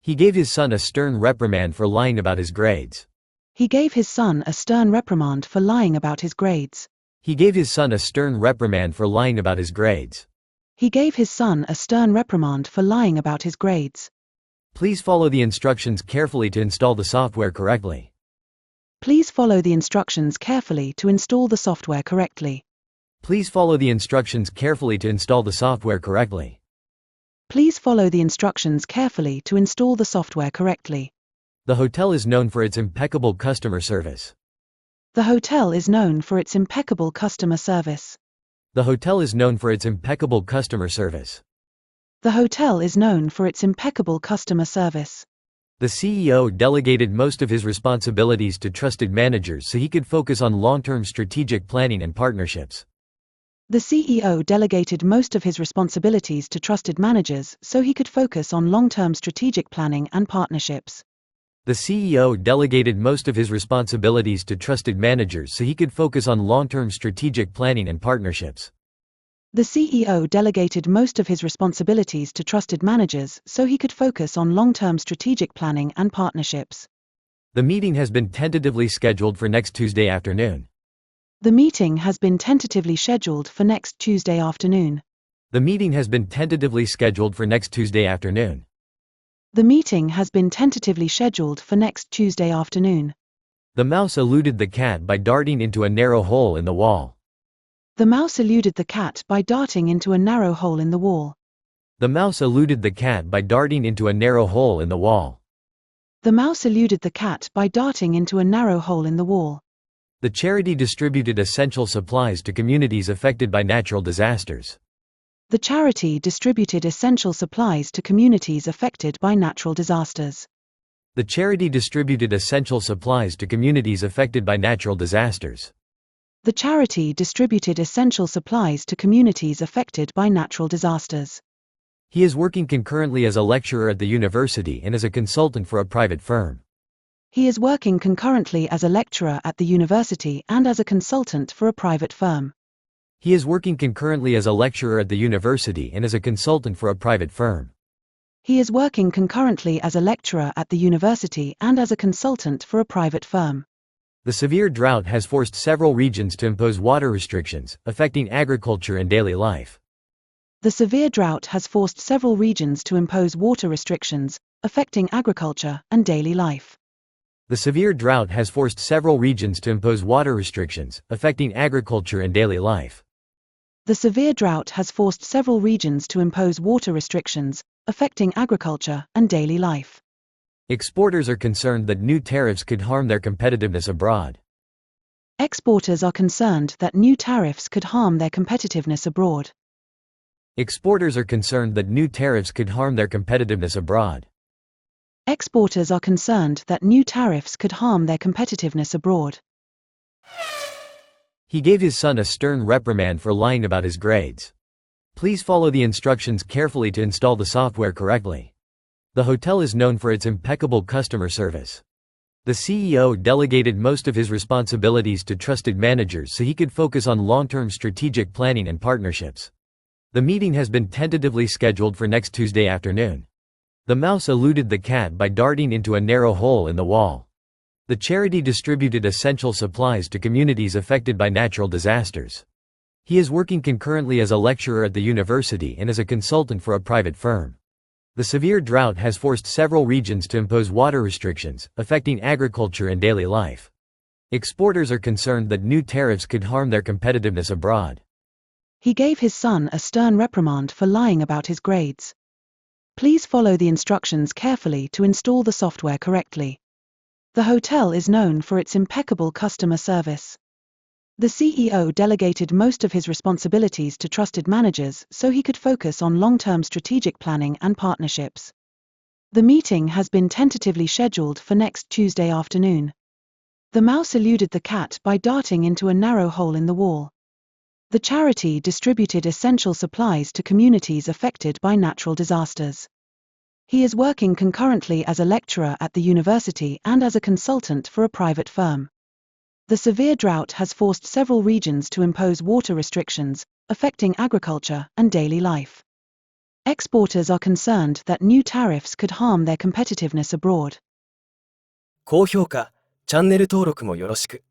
He gave his son a stern reprimand for lying about his grades. He gave his son a stern reprimand for lying about his grades. He gave his son a stern reprimand for lying about his grades. He gave his son a stern reprimand for lying about his grades. Please follow the instructions carefully to install the software correctly. Please follow the instructions carefully to install the software correctly. Please follow the instructions carefully to install the software correctly. Please follow the instructions carefully to install the software correctly. The hotel is known for its impeccable customer service. The hotel is known for its impeccable customer service. The hotel is known for its impeccable customer service. The hotel is known for its impeccable customer service. The CEO delegated most of his responsibilities to trusted managers so he could focus on long-term strategic planning and partnerships. The CEO delegated most of his responsibilities to trusted managers so he could focus on long-term strategic planning and partnerships. The CEO delegated most of his responsibilities to trusted managers so he could focus on long-term strategic planning and partnerships. The CEO delegated most of his responsibilities to trusted managers so he could focus on long-term strategic planning and partnerships. The meeting has been tentatively scheduled for next Tuesday afternoon. The meeting has been tentatively scheduled for next Tuesday afternoon. The meeting has been tentatively scheduled for next Tuesday afternoon. The meeting has been tentatively scheduled for next Tuesday afternoon. The mouse eluded the cat by darting into a narrow hole in the wall. The mouse eluded the cat by darting into a narrow hole in the wall. The mouse eluded the cat by darting into a narrow hole in the wall. The mouse eluded the cat by darting into a narrow hole in the wall. The charity distributed essential supplies to communities affected by natural disasters. The charity distributed essential supplies to communities affected by natural disasters. The charity distributed essential supplies to communities affected by natural disasters. The charity distributed essential supplies to communities affected by natural disasters. He is working concurrently as a lecturer at the university and as a consultant for a private firm. He is working concurrently as a lecturer at the university and as a consultant for a private firm. He is working concurrently as a lecturer at the university and as a consultant for a private firm. He is working concurrently as a lecturer at the university and as a consultant for a private firm. The severe drought has forced several regions to impose water restrictions, affecting agriculture and daily life. The severe drought has forced several regions to impose water restrictions, affecting agriculture and daily life. The severe drought has forced several regions to impose water restrictions, affecting agriculture and daily life. The severe drought has forced several regions to impose water restrictions, affecting agriculture and daily life. Exporters are concerned that new tariffs could harm their competitiveness abroad. Exporters are concerned that new tariffs could harm their competitiveness abroad. Exporters are concerned that new tariffs could harm their competitiveness abroad. Exporters are concerned that new tariffs could harm their competitiveness abroad. He gave his son a stern reprimand for lying about his grades. Please follow the instructions carefully to install the software correctly. The hotel is known for its impeccable customer service. The CEO delegated most of his responsibilities to trusted managers so he could focus on long-term strategic planning and partnerships. The meeting has been tentatively scheduled for next Tuesday afternoon. The mouse eluded the cat by darting into a narrow hole in the wall. The charity distributed essential supplies to communities affected by natural disasters. He is working concurrently as a lecturer at the university and as a consultant for a private firm. The severe drought has forced several regions to impose water restrictions, affecting agriculture and daily life. Exporters are concerned that new tariffs could harm their competitiveness abroad. He gave his son a stern reprimand for lying about his grades. Please follow the instructions carefully to install the software correctly. The hotel is known for its impeccable customer service. The CEO delegated most of his responsibilities to trusted managers so he could focus on long-term strategic planning and partnerships. The meeting has been tentatively scheduled for next Tuesday afternoon. The mouse eluded the cat by darting into a narrow hole in the wall. The charity distributed essential supplies to communities affected by natural disasters. He is working concurrently as a lecturer at the university and as a consultant for a private firm. The severe drought has forced several regions to impose water restrictions, affecting agriculture and daily life. Exporters are concerned that new tariffs could harm their competitiveness abroad. 高評価、チャンネル登録もよろしく。